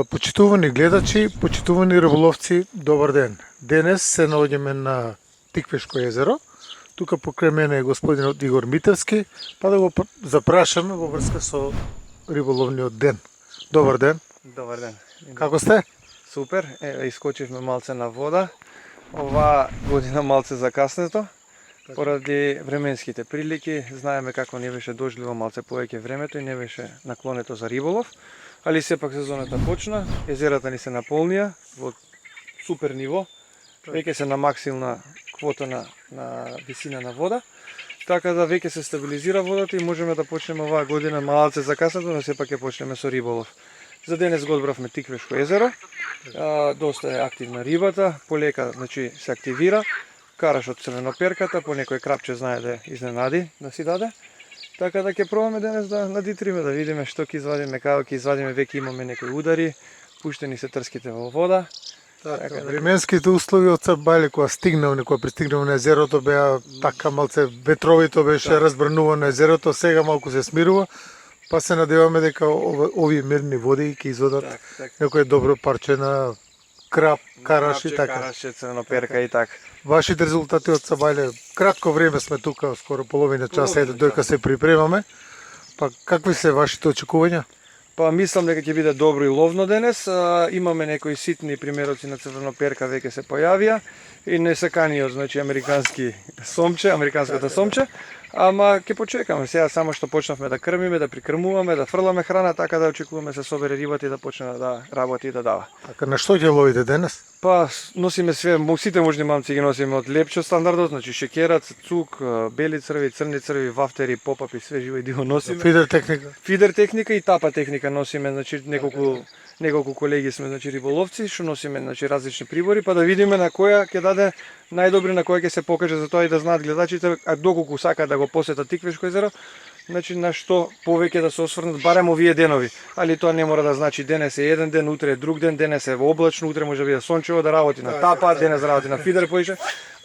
Почитувани гледачи, почитувани риболовци, добар ден. Денес се наоѓаме на Тиквешко езеро. Тука покрај мене е господинот Игор Митевски, па да го запрашаме во врска со риболовниот ден. Добар ден. Добар ден. Како сте? Супер. Искочивме малце на вода. Ова година малце закаснето. Поради временските прилики, знаеме како не беше дожливо малце повеќе времето и не беше наклонето за риболов, али сепак сезоната почна, езерата ни се наполнија во супер ниво, веќе се на максимална квота на висина на вода, така да веќе се стабилизира водата и можеме да почнеме оваа година малце закаснато, но сепак ќе почнеме со риболов. За денес го одбравме Тиквешко езеро, доста е активна рибата, полека значи се активира. Карашот црвеноперката, по некој крапче знае да изненади, да си даде. Така да ќе пробаме денес да надитриме, да видиме што ќе извадиме, како ќе извадиме, веќе имаме некои удари, пуштени се трските во вода. Така, временските услови од Сабајле кога пристигнав на езерото беа така малце ветровито беше разбрнувано езерото, сега малку се смирува, па се надеваме дека овие мирни води ќе извадат некој добро парче на крап, караш и така. Караше, црвеноперка и така. Вашите резултати од Сабајле, кратко време сме тука, скоро половина часа ете дојка се припремаме. Па какви се вашите очекувања? Па мислам дека ќе биде добро и ловно денес. Имаме некои ситни примероци на црвеноперка веќе се појавија и несаканиот, значи американската сомче. Ама ќе почекаме сега, само што почнавме да крмиме, да прикрмуваме, да фрламе храна, така да очекуваме се собере рибата и да почне да работи и да дава. Така, на што ќе ловите денес? Па носиме све, сите можни мамци ги носиме од лепчо стандардот, значи шекерат, цук, бели црви, црни црви, вафтери, попапи, све живо и диво носиме. Фидер техника? Фидер техника и тапа техника носиме, значи неколку колеги сме, значи риболовци, што носиме, значи различни прибори, па да видиме на која ќе даде најдобри, на која ќе се покаже за тоа и да знаат гледачите, а доколку сакаат да го посетат Тиквешко езеро, значи на што повеќе да се осврнат барем овие денови. Али тоа не мора да значи денес е еден ден, утре е друг ден, денес е облачно, утре може да биде сончево, да работи на тапа, денес да работи на фидер поише.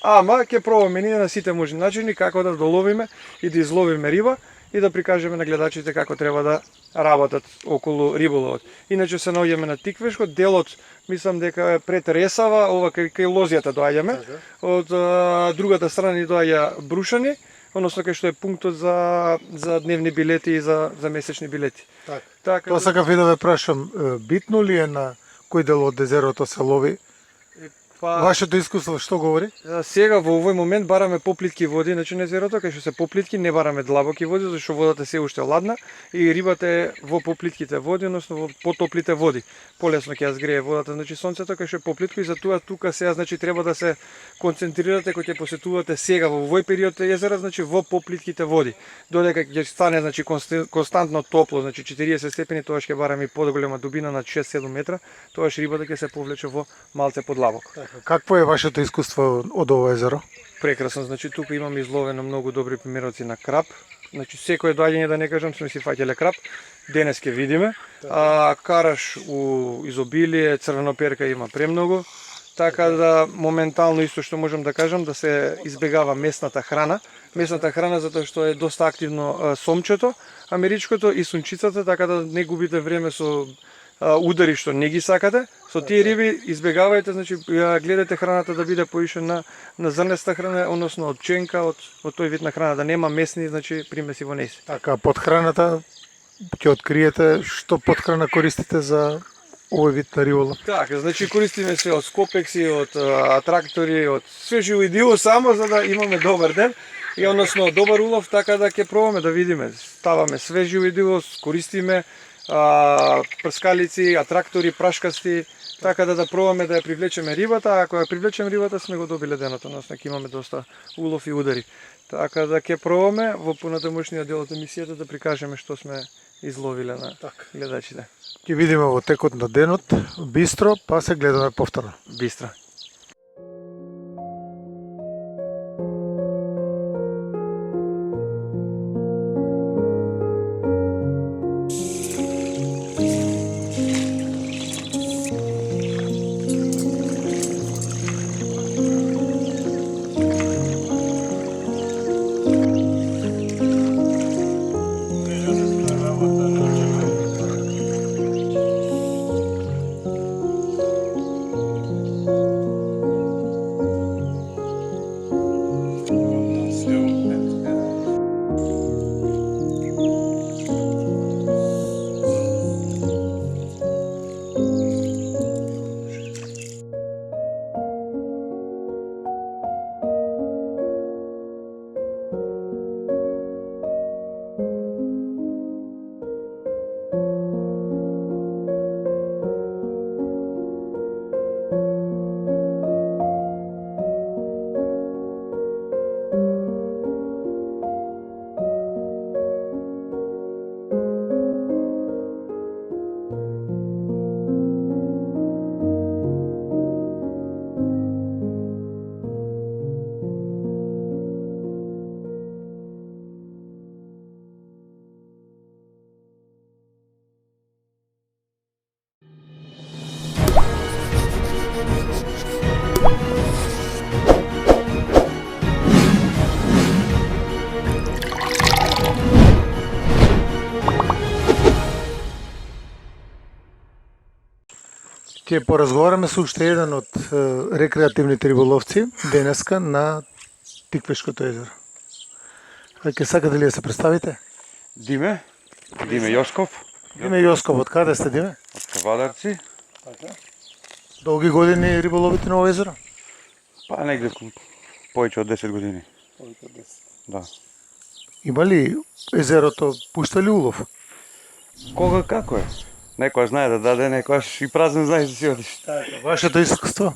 Ама ќе пробаме ние на сите можни начини како да доловиме и да изловиме риба и да прикажеме на гледачите како треба да работат околу риболовот. Иначе се наоѓаме на Тиквешко, делот мислам дека е пред Ресава, ова кај Лозијата доаѓаме. Од другата страна ни доаѓа Брушани, односно кај што е пунктот за дневни билети и за месечни билети. Така. Тоа сакав и да ве прашам, битно ли е на кој дел од езерото се лови? Вашето искуство што говори? Сега во овој момент бараме поплитки води, значи на езерото, кај што се поплитки, не бараме длабоки води, зашто водата се уште ладна и рибата е во поплитките води, односно во потоплите води. Полесно ќе ја згрее водата, значи сонцето кај што е поплитко и затоа тука сега значи треба да се концентрирате кога ќе посетувате сега во овој период езера, значи во поплитките води. Додека ќе стане значи константно топло, значи 40 степени, тогаш ќе бараме и поголема дубина на 6-7 метра, тогаш рибата ќе се повлече во малце подлабоко. Какво е вашето искуство од ова езеро? Прекрасно, значи тука имаме изловено многу добри примероци на крап. Значи секој доаѓање да не кажам сме си фаќале крап. Денес ќе видиме. Караш у изобилие, црвеноперка има премногу. Така да моментално исто што можам да кажам да се избегава местната храна. Местната храна затоа што е доста активно сомчето, америчкото и сунчицата, така да не губите време со удари што не ги сакате. Со тие риби избегавајте, значи гледате храната да биде поише на зрнеста храна, односно од пченка, од тој вид на храна, да нема месни, значи примеси во неси. Така, под храната ќе откриете што подхрана користите за овој вид на риболов? Така, значи користиме се од скопекси, од атрактори, од све живо и диво, само за да имаме добар ден и односно добар улов, така да ќе пробаме да видиме. Ставаме све живо и диво, користиме прскалици, атрактори, прашкасти, така да пробаме да ја привлечеме рибата, а ако ја привлечеме рибата сме го добиле денот, односно ќе имаме доста улов и удари. Така да ќе пробаме во понатамошниот дел од емисијата да прикажеме што сме изловиле на гледачите. Ќе видиме во текот на денот, бистро, па се гледаме повторно. Бистро. Ќе поразговараме со уште еден од рекреативните риболовци денеска на Тиквешкото езеро. Ќе сакате ли да се представите? Диме Јосков, Диме Јосков, од каде сте, Диме? од Кавадарци, Долги години риболовите на ово езеро? па негде повеќе од 10 години. Да. Има ли езерото, пушта ли улов? Кога како е? Некојаш знае да даде, некојаш и празен знаеш да си одиш. Вашето искуство?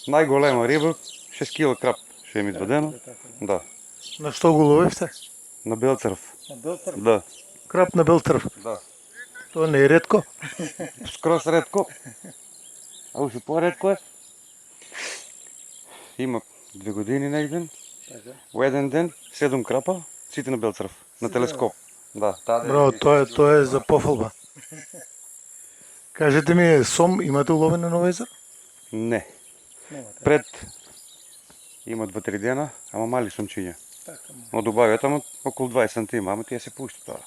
Најголема риба, 6 кг крап, ще ми изведено. Да. На што го ловевте? На белцрв. Да. Крап на белтрв. Да. Тоа не е ретко. Скроз ретко. А уште поредко е. Има 2 години негде. Во еден ден 7 крапа, сите на белцрв, на телескоп. Да, таде. Браво, тоа е за пофалба. Кажете ми, сом имате уловено на ово езеро? Не. Пред има 2-3 дена, ама мали сумчиња. Но добавија таму околу 20 сантима, ама тие се пушти тоа.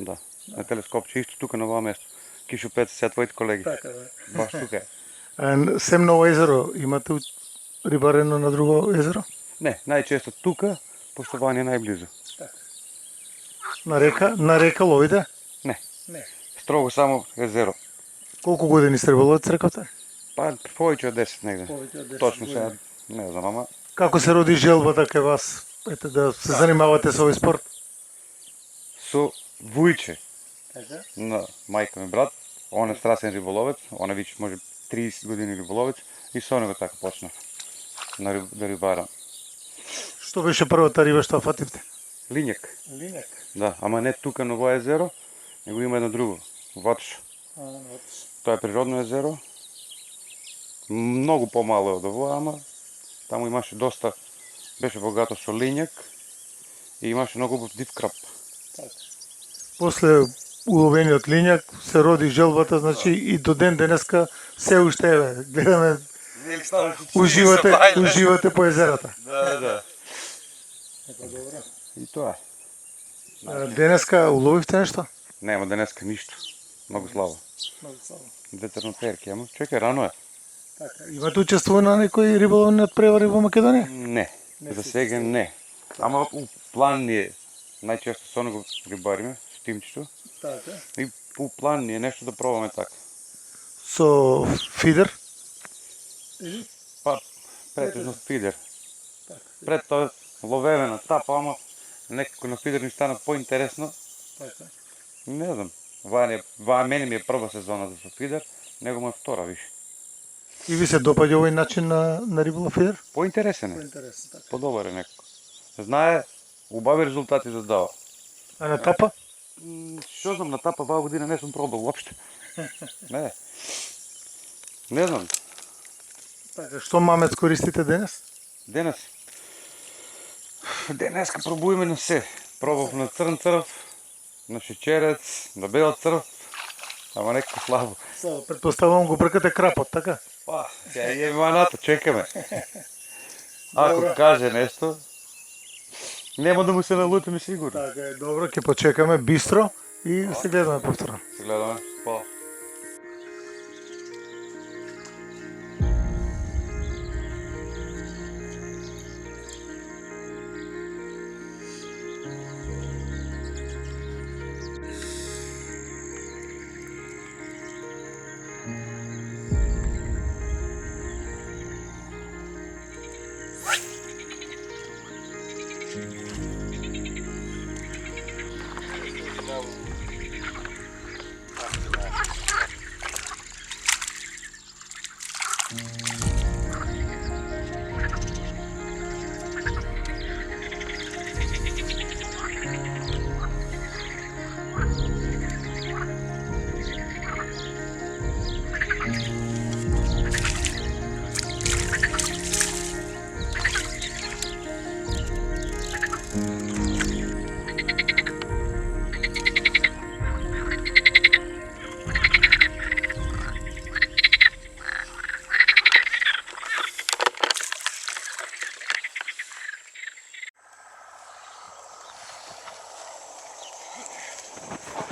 Да. На телескопче исто тука на ова место. Кишо 5 се твоите колеги. Баш тука е. Сем на ово езеро имате рибарено на друго езеро? Не, најчесто тука, пошто вање најблизу. На река ловите? Не. Строго само езеро. Колку години сте риболовец, рековте? Па повеќе од 10 негде. Точно сега не знам, ама Како се роди желбата кај вас? Ете да се занимавате со овој спорт? со Вујче на мајка ми брат, он е страсен риболовец, он е веќе може 30 години риболовец и со него така почнав да рибарам. Што беше првата риба што фативте? Лињак. Да, ама не тука на ово езеро, него има едно друго, Ватшо. Тоа е природно езеро. Многу помало е од ово, ама таму имаше доста, беше богато со лињак и имаше многу убав див крап. После уловениот лињак се роди желбата, значи и до ден денеска се уште еве, гледаме, уживате по езерата. Да. И тоа е. Денеска уловивте нешто? Нема денеска ништо. Многу слабо. Две трноперки, ама чекај, рано е. Имате учествувано на некои риболовни надпревари во Македонија? Не, за сега не. Ама у план ни е, најчесто со него рибариме, со тимчето. И у план ни е нешто да пробаме така. Со фидер? Па, претежно фидер. Пред тоа ловеве на тапа, ама некако на фидер ни стана поинтересно. Не знам. Ваа мене ми е прва сезона за со фидер, него му е втора више. И ви се допаѓа овој начин на риболов фидер? Поинтересен е. Подобар е некако. Знае, убави резултати да дава. А на тапа? Што знам, на тапа ваа година не сум пробал уопште. Не. Не знам. Што мамец користите денес? Денеска пробуваме на се. Пробав на црн црв, на шечерец, на бел црв, ама некако слабо. Предпоставувам го бркате крапот, така? Па, сега е маната, чекаме. Ако каже нешто, нема да му се налутиме сигурно. Така е, добро, ќе почекаме бистро и се гледаме повторно. Се гледаме, па.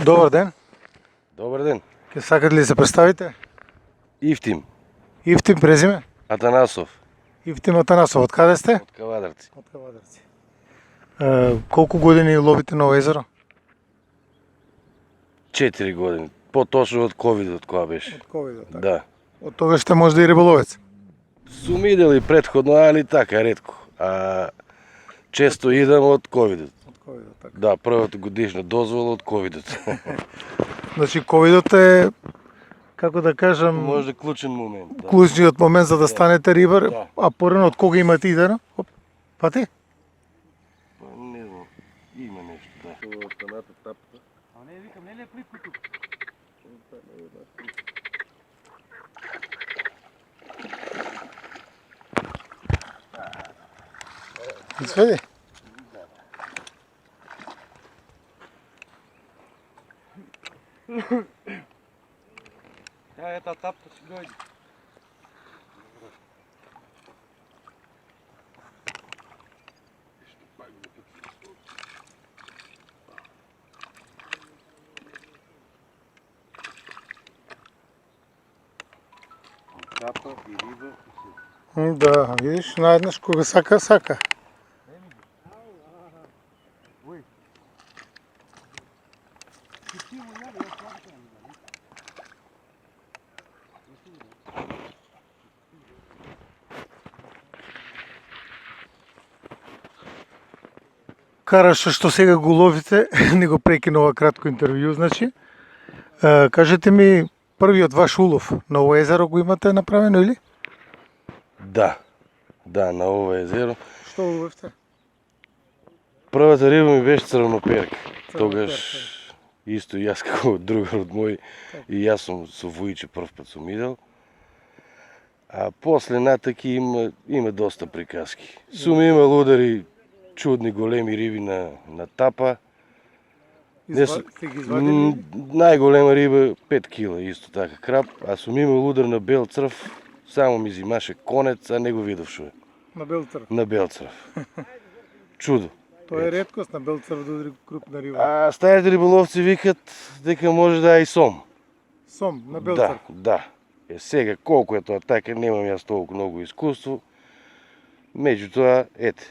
Добар ден. Добар ден. Ке сакате ли да се представите? Ивтим Ивтим презиме? Атанасов Ивтим Атанасов, од каде сте? од Кавадарци. Од Кавадарци. Колку години ловите на ово езеро? 4 години. Поточно од ковидот која беше. Од ковидот, така. Да. Од тогаш сте можда и риболовец. Сум идел и предходно, али така ретко. А често идам од ковидот. Од ковидот, така. Да, првата годишна дозвола од ковидот. Значи ковидот е, како да кажам, Може да клучен момент. Да. клучниот момент за да станете рибар, Да. а порано од кога имате идено? Пати? Па, не знам, има нешто, да. Изведи. Ја ета тапта си дојде. Тапа и риба и се. Да, видиш, наеднаш кога сака, сака. Караше што сега го ловите, не го прекинува кратко интервју, значи. Кажете ми, првиот ваш улов на ово езеро го имате направено или? Да. Да, на ова езеро. Што уловивте? Првата риба ми беше црвноперка. Црвноперка. Тогаш исто и јас како другар од мој и јас сум со Вујче прв пат сум идел. А после натаки има доста приказки. Сум имал удари чудни големи риби на тапа. Не сум- Сте ги извадили? Најголема риба 5 кила, исто така краб, а сум имал удар на бел црв, само ми зимаше конец, а не го видов шо е. На бел црв. На бел црв. Чудо. Тоа е реткост на бел црв да удари крупна риба. А старите риболовци викат дека може да е и сом. Сом, на бел Да, црв. да. Сега колку е тоа така, немам јас толку многу искуство. Меѓутоа, ете,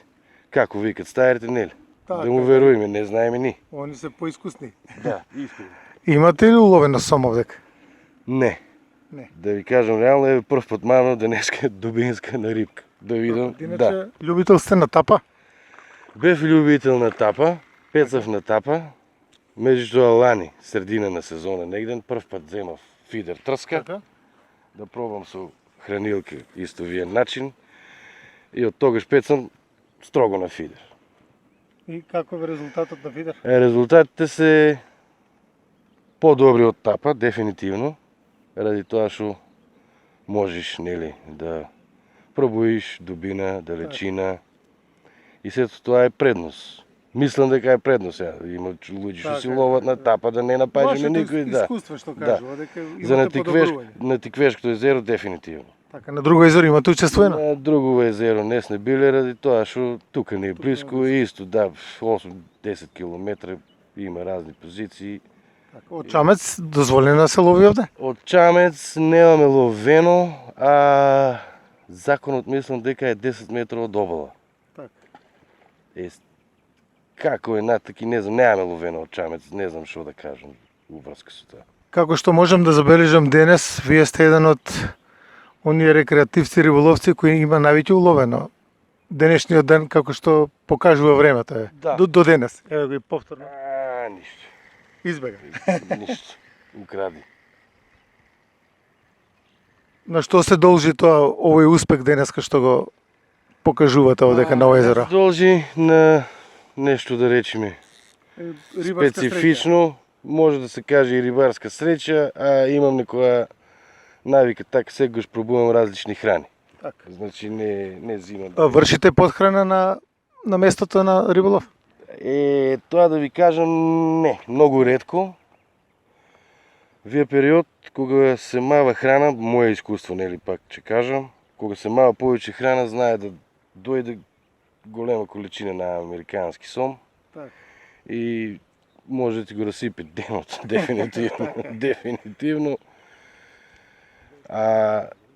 како викат старите, нели? Така, Да му веруеме, не знаеме ни. Они се поискусни. Да, искрено. Имате ли уловено сом овдека? Не. Не. Да ви кажам, реално е прв пат мано денеска дубинска на рибка. Да видам. Иначе, Да. љубител сте на тапа? Бев љубител на тапа, пецав на тапа. Меѓутоа лани, средина на сезона негден, прв пат земав фидер трска. Така? Да пробам со хранилка истовиен начин. И од тогаш пецам строго на фидер. И каков е резултатот на фидер? Резултатите се подобри од тапа, дефинитивно. Ради тоа што можеш, нели, да пробуиш дубина, далечина. И сето тоа е предност. Мислам дека е предност сега. Има луѓе што си Така, ловат на тапа да не напажеме Вашето никој, да. искуство што Да. кажува, дека За имате подобрување. на Тиквешкото езеро дефинитивно. Така, на друго езеро имате учествено? На друго езеро не сме биле ради тоа што тука не е близко и исто, да, 8-10 км има разни позиции. Така, од Чамец дозволено да се лови овде? Од Чамец немаме ловено, а законот мислам дека е 10 метра од обала. Така. Како е натаки, не знам, немаме ловено од Чамец, не знам што да кажам уврска со тоа. Како што можам да забележам денес, вие сте еден од оние рекреативци риболовци кои има највеќе уловено. Денешниот ден, како што покажува времето е. Да. До денес. Еве го и повторно. Ништо, Избега. ништо. Укради. На што се должи тоа овој успех денеска што го покажувате овдека на езеро? Должи на нешто да речеме специфично, може да се каже и рибарска среќа, а имам некоја навика така секогаш пробувам различни храни. Така. Значи не зимам. Вршите подхрана на местото на риболов? Тоа да ви кажам, не, многу ретко. Вие период кога се мава храна, моје искуство, нели пак ќе кажам, кога се мава повеќе храна, знае да дојде голема количина на американски сом. Така. И може да ти го разсипе денот, дефинитивно. Дефинитивно.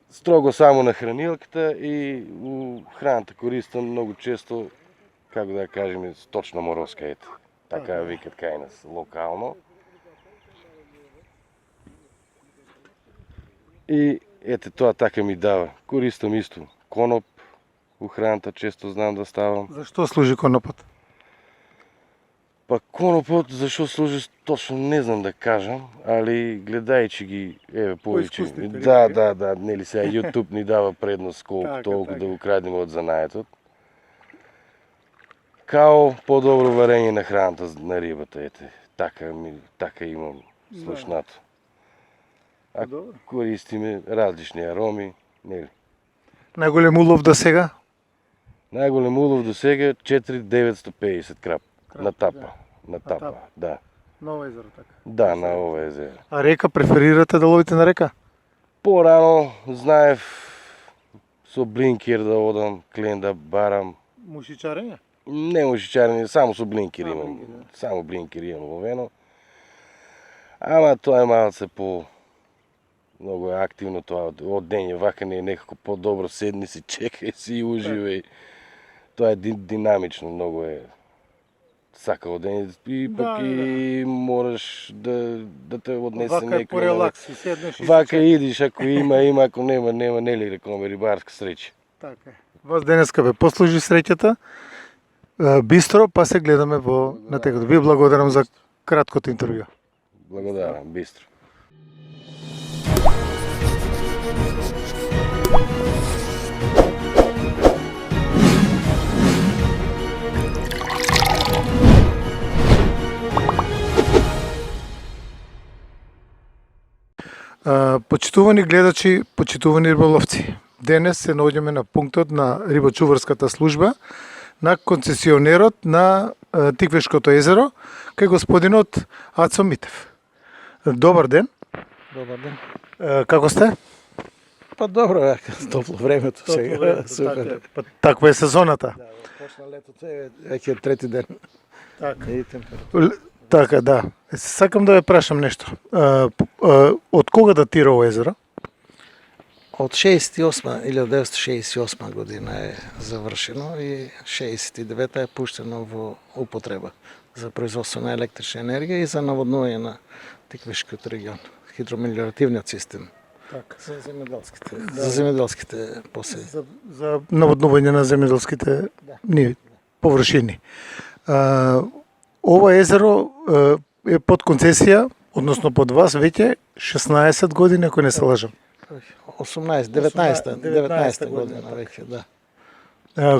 Строго само на хранилката и храната користам много често, как да кажем, сточна морозка, ето. Така викат кај нас локално. И ете тоа така ми дава. Користам исто коноп, у храната често знам да ставам. Зашто служи конопот? Па конопот зашо служи точно не знам да кажам, али гледајќи ги, еве повеќе. Поискусните Да, нели сега YouTube ни дава предност колку Така, толку така. да го крадеме од занаетот. Као по-добро варење на храната на рибата, ете. Така имам слушнато. А Добро. користиме различни ароми, нели. Најголем улов до сега? Најголем улов до сега 4950 крап на тапа. да. На тапа, тапа. да. Ново езеро така. Да, на ова езеро. А река преферирате да ловите на река? Порано знаев со блинкер да одам, клен да барам. Мушичарење? Не мушичарење, само со блинкер А, имам. блинкер, да. Само блинкер имам ловено. Ама тоа е малце по многу е активно тоа од дење вакање е некако подобро, седни си, чекај си и уживај. Тоа е динамично, многу е сака од дење и пак и мораш да те однесе Вака е некој. по релакс, и седнеш и Вака идиш, ако има, ако нема, нели рекоме рибарска среќа. Така е. Вас денеска ве послужи среќата. Бистро, па се гледаме во натекот. Ви благодарам за краткото интервју. Благодарам, бистро. Почитувани гледачи, почитувани риболовци. Денес се наоѓаме на пунктот на рибочуварската служба на концесионерот на Тиквешкото езеро, кај господинот Ацо Митев. Добар ден. Добар ден. Како сте? Па добро е, топло времето сега. Супер. Таква е сезоната. Да, почна летото е веќе трети ден. Така. И температура. Така, да. Сакам да ве прашам нешто. Од кога датира ова езеро? Од 1968 година е завршено и 69-та е пуштено во употреба за производство на електрична енергија и за наводнување на Тиквешкиот регион, хидромелиоративниот систем. Така. За земјоделските посеви. За наводнување на земјоделските површини. Ова езеро е под концесија, односно под вас веќе 16 години, ако не се лажам. 19-та година веќе, да.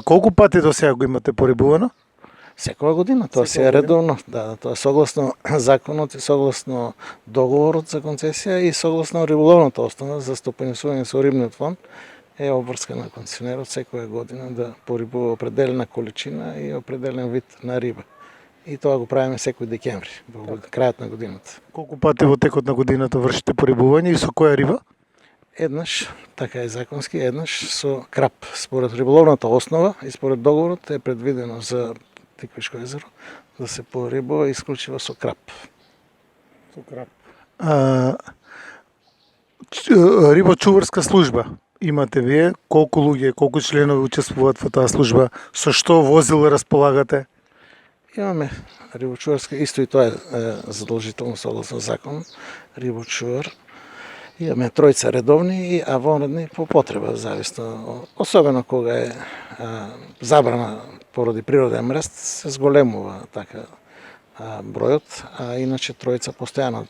Колку пати до сега го имате порибувано? Секоја година, тоа се е редовно, да, тоа е согласно законот и согласно договорот за концесија и согласно риболовната основа за стопанисување со рибниот фонд е обврскана концесионерот секоја година да порибува определена количина и определен вид на риба. И тоа го правиме секој декември, во крајот на годината. Колку пати во текот на годината вршите порибување и со која риба? Еднаш, така е законски, еднаш со крап. Според риболовната основа и според договорот е предвидено за Тиквешко езеро да се порибува исклучиво со крап. Со крап. Рибочуварска служба имате вие? Колку луѓе, колку членови учествуваат во таа служба? Со што возила располагате? Имаме рибочуварска, исто и тоа е задолжително согласно закон, рибочувар. Имаме тројца редовни, а вонредни по потреба, зависно. Особено кога е забрана поради природен мрест, се зголемува така бројот, а иначе тројца постојано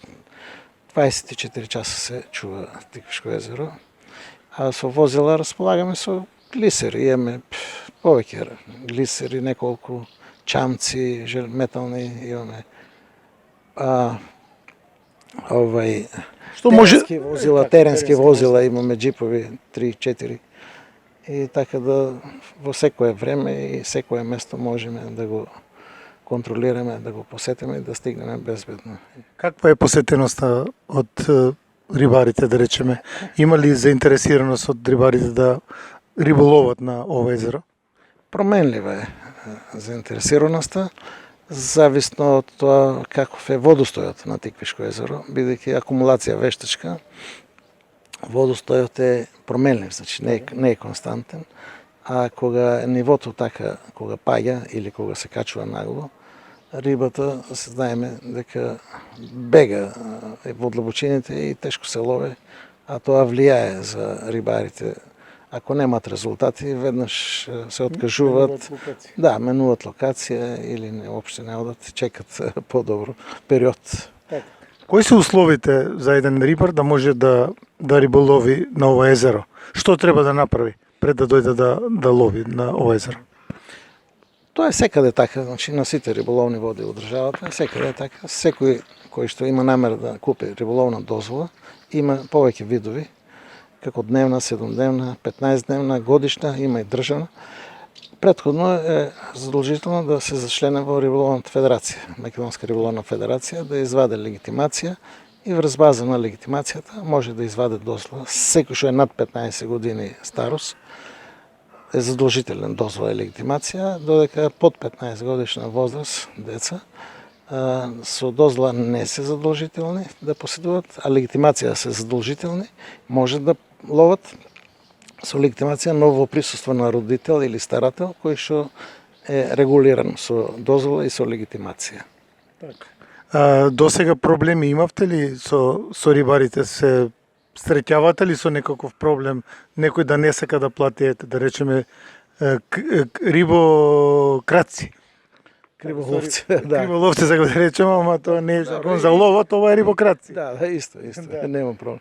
24 часа се чува Тиквешко езеро. А со возила располагаме со глисери, имаме повеќе глисери, неколку чамци, метални, имаме Што може теренски возила, имаме джипови 3-4. И така да во секое време и секое место можеме да го контролираме, да го посетиме и да стигнеме безбедно. Каква е посетеноста од рибарите, да речеме? Има ли заинтересираност од рибарите да риболоват на ова езеро? Променлива е заинтересираноста. зависно од тоа каков е водостојот на Тиквишко езеро, бидејќи акумулација вештачка, водостојот е променлив, значи не е константен, а кога нивото така, кога паѓа или кога се качува нагло, рибата, се знаеме дека бега во длабочините и тешко се лове, а тоа влијае за рибарите. Ако немат резултати, веднаш се откажуваат. Да, менуваат локација или уопште не одат, чекат подобро период. Кои се условите за еден рибар да може да риболови на ова езеро? Што треба да направи пред да дојде да лови на ова езеро? Тоа е секаде така, значи на сите риболовни води во државата, секаде е така. Секој кој што има намера да купи риболовна дозвола, има повеќе видови, како дневна, 7-дневна, 15-дневна, годишна, има и државна. Претходно е задолжително да се зачлене во Риболовната федерација, Македонска риболовна федерација, да изваде легитимација и врз база на легитимацијата може да изваде дозвола. Секој што е над 15 години старост е задолжителен дозвола и легитимација, додека под 15 годишна возраст деца со дозвола не се задолжителни да поседуваат, а легитимација се задолжителни, може да ловат со легитимација, но во присуство на родител или старател кој што е регулиран со дозвола и со легитимација. До сега проблеми имавте ли со рибарите? Се среќавате ли со некаков проблем, некој да не сака да плати, да речеме, рибокраци? Криволовци, да. Криволовци, за да речеме, ама тоа не е закон за ловот, ова е рибокраци. Да, исто, нема проблем.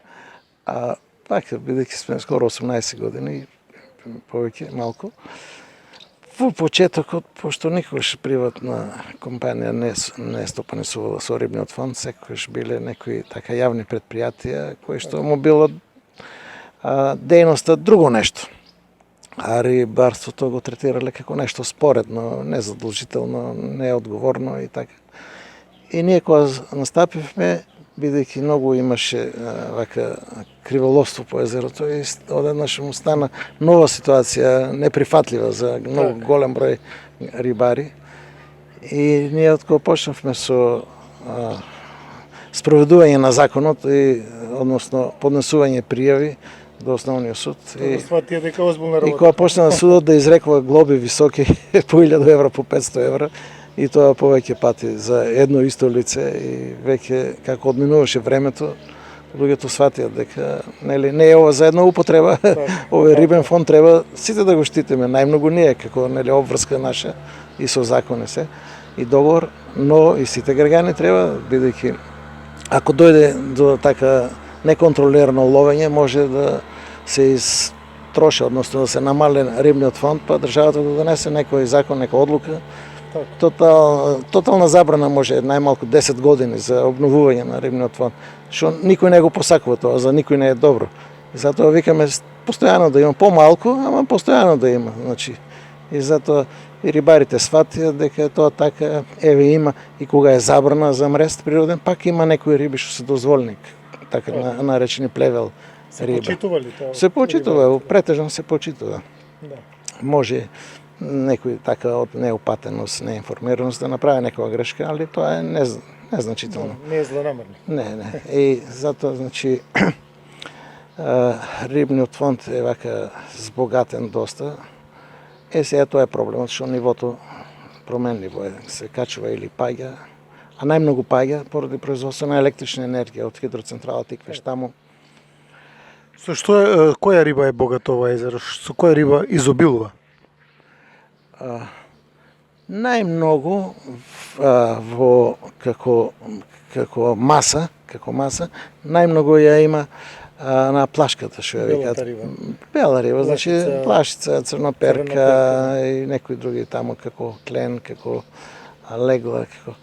А пак, бидејќи сме скоро 18 години, повеќе, малку, во почетокот, пошто никогаш приватна компанија не стопанисувала со рибниот фонд, секогаш биле некои така јавни предпријатија кои што му било дејноста друго нешто. А рибарството го третирале како нешто споредно, незадолжително, неодговорно и така. И ние кога настапивме, бидејќи многу имаше вака криволовство по езерото, и одеднаш му стана нова ситуација, неприфатлива за многу голем број рибари. И ние од кога почнавме со спроведување на законот и односно поднесување пријави до Основниот суд. И кога почна судот да изрекува глоби високи по 1000 евра, по 500 евра, и тоа повеќе пати за едно исто лице, и веќе како одминуваше времето, луѓето сватија дека не е ова за една употреба, овој рибен фонд треба сите да го штитиме, најмногу ние како обврска наша и со закони се и договор, но и сите граѓани треба, бидејќи ако дојде до така неконтролирано ловење, може да се изтроше, односно да се намали рибниот фонд, па државата да донесе некој закон, нека одлука. Тотална забрана може најмалку 10 години за обновување на рибниот фонд, што никој не го посакува тоа, за никој не е добро. И затоа викаме постојано да има помалку, ама постојано да има, значи. И затоа и рибарите сватија дека тоа така еве има, и кога е забрана за мрест природен, пак има некои риби што се дозволни, така наречени плевел риба. Се почитува ли тоа? Се почитува, претежно се почитува. Може некој така од неопатеност, неинформираност да направи некоја грешка, али тоа е незначително. Не е злонамерно. Не. И затоа, значи, рибниот фонд е вака збогатен доста. Сега тоа е проблемот, што нивото променливо е, се качува или паѓа, а најмногу паѓа поради производство на електрична енергија од хидроцентрала Тиквиш таму. Со што која риба е богато ова езеро? Со која риба изобилува? Најмногу во како маса, најмногу ја има на плашката, што ја викаат. Бела риба, значи плашица, црноперка и некои други таму, како клен, како легла, како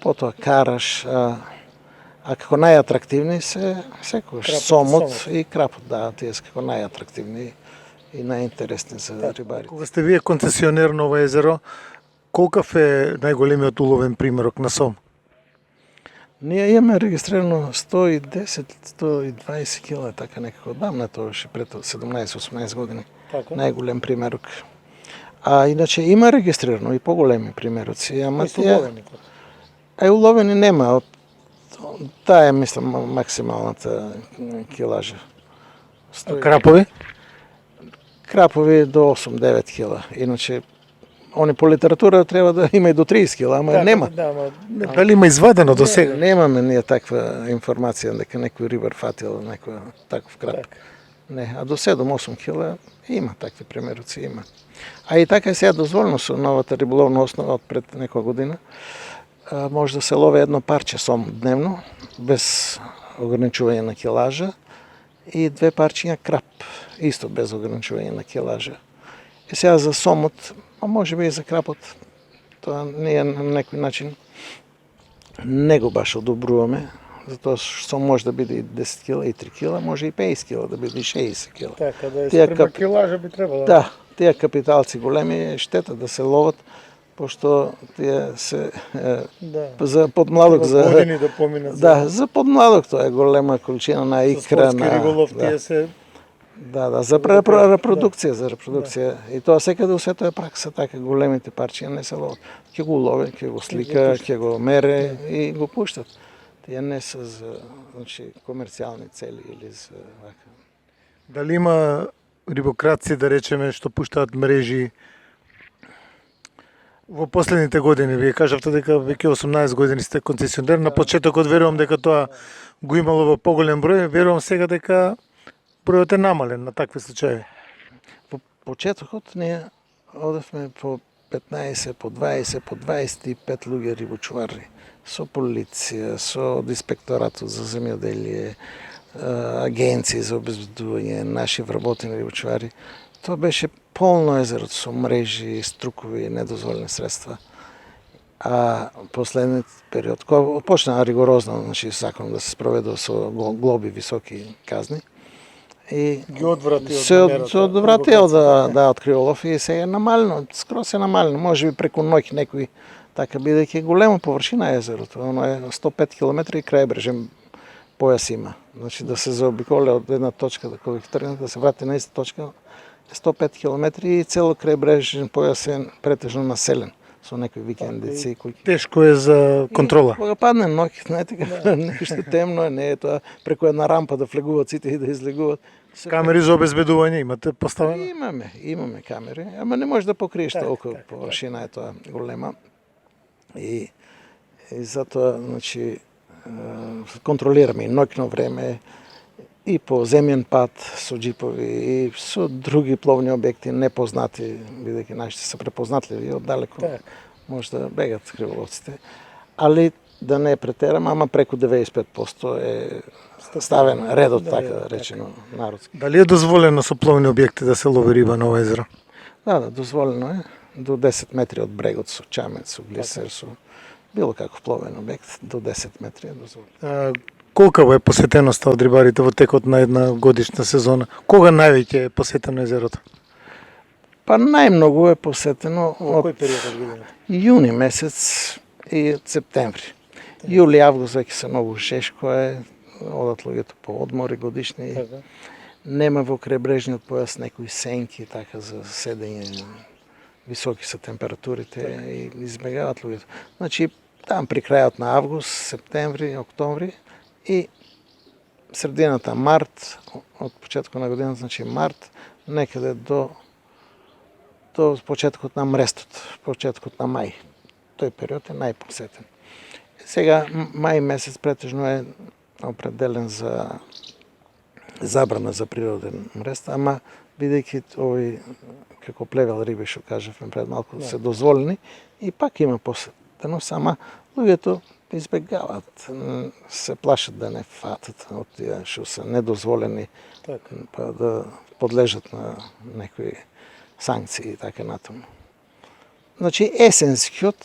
потоа караш, а како најатрактивни се секогаш сомот и крапот, да, тие се како најатрактивни и најинтересни за рибарите. Кога сте вие концесионер на ова езеро, колкав е најголемиот уловен примерок на сом? Ние имаме регистрирано 110-120 кила, така некако одамна, тоа ше пред 17-18 години. Најголем примерок. А иначе има регистрирано и по-големи примероци, ама Кои се тие... уловени? уловени нема. Таа е, мислам, максималната килажа. А крапови? Крапови до 8-9 кила. Иначе, они по литература трябва да има и до 30 кила, ама нема. Дали има извадено до сега? Немаме ние таква информация дека некој рибар фатил некој таков крап. Не, а до 7-8 кила има такви примероци, има. А и така е сега дозволено со новата риболовна основа од пред некоја година. Може да се лови едно парче сом дневно, без ограничување на килажа, и 2 парчиња крап, исто без ограничување на килажа. И сега за сомот, а може би и за крапот, тоа ние на некој начин не го баш одобруваме, затоа што сом може да биде и 10 кила и 3 кила, може и 50 кила да биде и 60 кила. Така да е Тие спрема кап- килажа би требало. Да, тие капиталци големи е штета да се ловат, пошто тие се Да. за подмладок за Години да поминат. да, за подмладок тоа е голема количина на за икра спортски на риболов да. тие се Да, за репродукција, за репродукција. И тоа секаде у светот е пракса така, големите парчиња не се ловат. Ќе го лове, ќе го слика, ќе го мере и го пуштат. Тие не се за, значи, комерцијални цели или за вака. дали има рибокраци, да речеме, што пуштаат мрежи во последните години? Вие кажавте дека веќе 18 години сте концесионер. На почетокот верувам дека тоа го имало во поголем број, верувам сега дека бројот е намален на такви случаи. По почетокот ние одевме по 15, по 20, по 25 луѓе рибочувари. Со полиција, со од инспекторатот за земјоделие, агенции за обезбедување, наши вработени рибочувари. Тоа беше полно езерот со мрежи, струкови и недозволени средства. А последниот период, кога почна ригорозно, значи закон да се спроведува со глоби, високи казни, и Ги одврати од се намерата, се одвратил рибокраците. да од криволов и сега е намалено, скроз е намалено, може би преку ноќ некој така бидејќи голема површина е езерото, оно е 105 км и крајбрежен појас има. Значи да се заобиколи од една точка да кога ќе тргне да се врати на иста точка е 105 км и цело крајбрежен појас е претежно населен со некои викендици кои Тешко е за контрола. кога падне ноќ, знаете како нешто темно е, не е тоа преку една рампа да влегуваат сите и да излегуваат. Камери за обезбедување имате поставено? Имаме камери, ама не можеш да покриеш толку површина е тоа голема. И затоа, значи, контролираме и ноќно време, и по земјен пат со джипови, и со други пловни објекти непознати, бидејќи нашите се препознатливи оддалеку. Може да бегат криволовците. Али да не претерам, ама преку 95% е ставен редот, така речено, народски. Дали е дозволено со пловни објекти да се лови риба на ова езеро? Да, дозволено е. До 10 метри од брегот со чамец, со глисер, со било каков пловен објект, до 10 метри е дозволено. Колка е посетеноста од рибарите во текот на една годишна сезона? Кога највеќе е посетено езерото? Па најмногу е посетено од период од годината? јуни месец и септември. Јули, август веќе се многу шешко е, одат луѓето по одмори годишни. Нема во крајбрежниот појас некои сенки така за седење, високи се температурите и избегават луѓето. Значи там при крајот на август, септември, октомври и средината март, од почетокот на годината, значи март, некаде до почетокот на мрестот, почетокот на мај. Тој период е најпосетен. Сега мај месец претежно е определен за забрана за природен мрест, ама бидејќи овој како плевел риби што кажавме пред малку се дозволени и пак има посетеност, ама луѓето избегаваат, се плашат да не фатат од тие што се недозволени, па да подлежат на некои санкции и така натаму. Значи есенскиот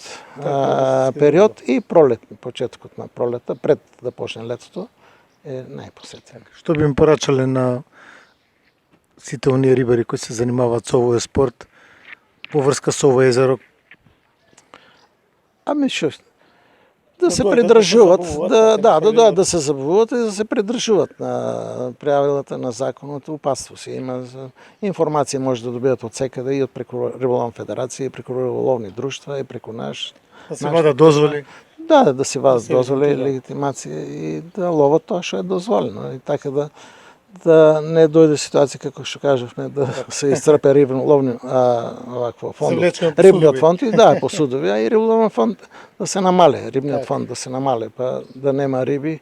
период и почетокот на пролета, пред да почне летото, е најпосетен. Што би им порачале на сите оние рибари кои се занимаваат со овој спорт во врска со овој езеро? Ами што, да се дойдат, придржуват, да се забавуват, да дойдат да се забавуват и да се придржуват на правилата на законът. Опасно си има. Информация може да добият от всекъде и от преко Риболовна федерация, и преко риболовни дружества, и преко наш. Да се вадат дозволи. Да се вадат се дозволи, легитимира. легитимация и да ловат тоа што е дозволено. И така да не дойде ситуација, како што кажавме, да се изцрпе риболовни влечеме по рибниот судови. фонд и по судови, а и риболовен фонд да се намале, рибниот фонд да се намале, па да нема риби.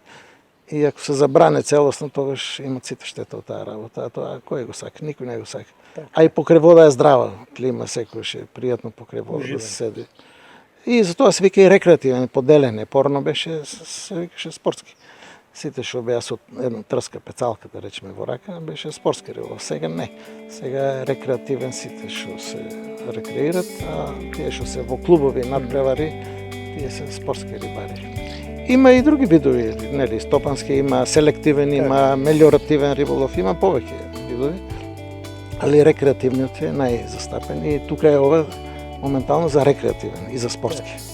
И ако се забране целосно, тогаш имат сите штета од таа работа. А тоа кој го сака? Никој не го сака. А и покрај вода е здрава клима, секој е пријатно покрај вода да се седи. И затоа се вика и рекреативен, поделен. Порно беше, се викаше спортски. Сите што беа со една трска пецалка, да речеме во рака, беше спортски риболов. Сега не. Сега е рекреативен, сите што се рекреират, а тие што се во клубови надпревари, тие се спортски рибари. Има и други видови, нели, стопански, има селективен, има мелиоративен риболов, има повеќе видови. Али рекреативниот е најзастапен и тука е ова моментално за рекреативен и за спортски.